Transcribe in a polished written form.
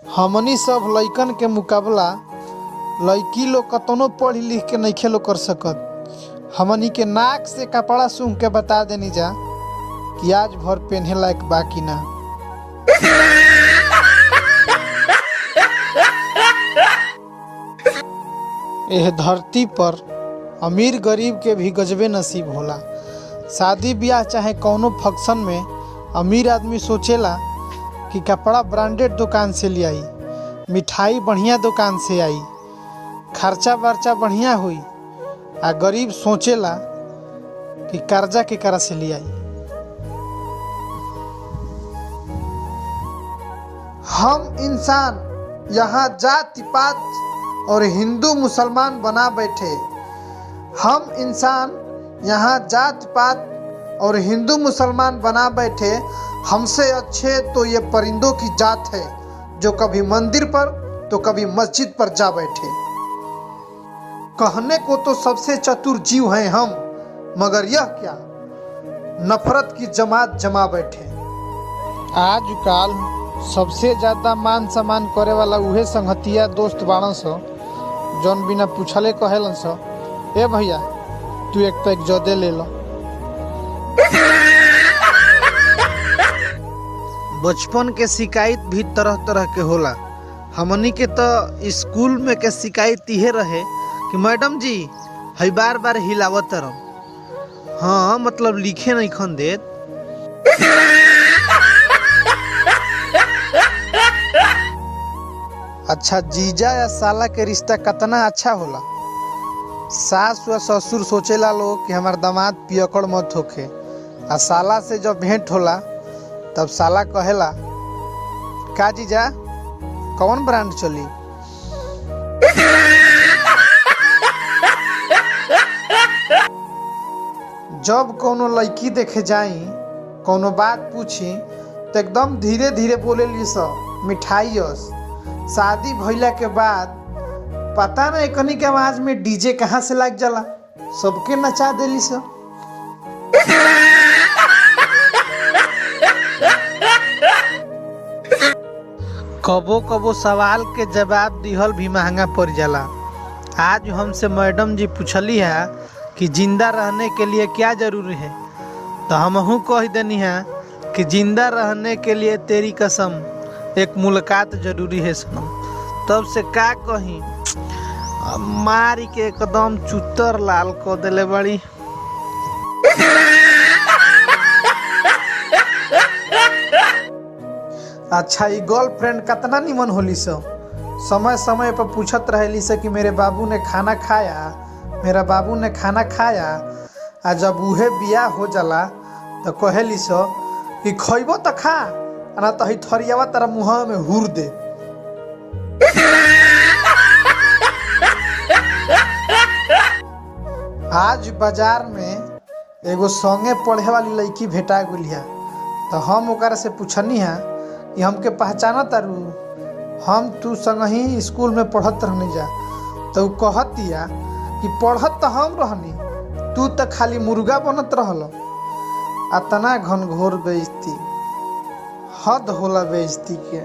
हमनी सब लइकन के मुकाबला लइकी लोग कतनो पढ़ी लिख के नइखे लोग कर सकत। हमनी के नाक से कपड़ा सूंघ के बता देनी जा कि आज भर पहने लायक बा कि ना। एह धरती पर अमीर गरीब के भी गजबे नसीब होला। शादी ब्याह चाहे कौनो फंक्शन में अमीर आदमी सोचेला कि कपड़ा ब्रांडेड दुकान से ले आई, मिठाई बढ़िया दुकान से आई, खर्चा वर्चा बढ़िया हुई। आ गरीब सोचेला कि कर्जा के करा से ले आई। हम इंसान यहाँ जाति पात और हिंदू मुसलमान बना बैठे। हम इंसान यहाँ जात पात और हिंदू मुसलमान बना बैठे। हमसे अच्छे तो ये परिंदों की जात है जो कभी मंदिर पर तो कभी मस्जिद पर जा बैठे। कहने को तो सबसे चतुर जीव हैं हम, मगर यह क्या नफरत की जमात जमा बैठे। आजकल सबसे ज्यादा मान सम्मान करे वाला उहे संगतिया दोस्त बाड़न स जौन बिना पूछले कहेलन स, ए भैया तू एक पैक जदे ले लो। बचपन के शिकायत भी तरह तरह के होला। हमनी के तो स्कूल में के शिकायत इहे रहे कि मैडम जी हई बार बार हिलावत रह। हाँ मतलब लिखे नहीं खन देत। अच्छा जीजा या साला के रिश्ता कितना अच्छा होला। सास व ससुर सोचेला लोग कि हमार दामाद पियकड़ मत होखे। आ साला से जब भेंट होला तब साला कहेला का जीजा कौन ब्रांड चली। जब कोनो लड़की देखे जाई कोनो बात पूछी तो एकदम धीरे धीरे बोले ली सब मिठाईस। शादी भइला के बाद पता नहीं कनी के आवाज में डीजे कहाँ से लग जाला, सबके नचा देली सब। कबो कबो सवाल के जवाब दिहल भी महंगा पड़ जाला। आज हमसे मैडम जी पूछली है कि जिंदा रहने के लिए क्या जरूरी है, तो हमहू कह देनी है कि जिंदा रहने के लिए तेरी कसम एक मुलाकात जरूरी है सनम। तब से का कही मारी के एकदम चुतर लाल को देले बड़ी। अच्छा ये गर्लफ्रेंड कितना निमन होली सब, समय समय पर पूछत रहेली से कि मेरे बाबू ने खाना खाया, मेरा बाबू ने खाना खाया। आ जब उहे बियाह हो जाला तो कहेली सो कि खइबो तो खा ना तो ही थरियावा तेरा मुँह में हुर दे। आज बाजार में एगो संगे पढ़े वाली लड़की भेटा गई है, तो हम ओकरा से पूछनी है कि हमके पहचाना तारू, हम तू संग ही स्कूल में पढ़त रहनी जा। तो कहतिया कि पढ़त तो हम रहनी, तू तो खाली मुर्गा बनत रहल। अतना घनघोर बेइज्जती, हद होला बेइज्जती के।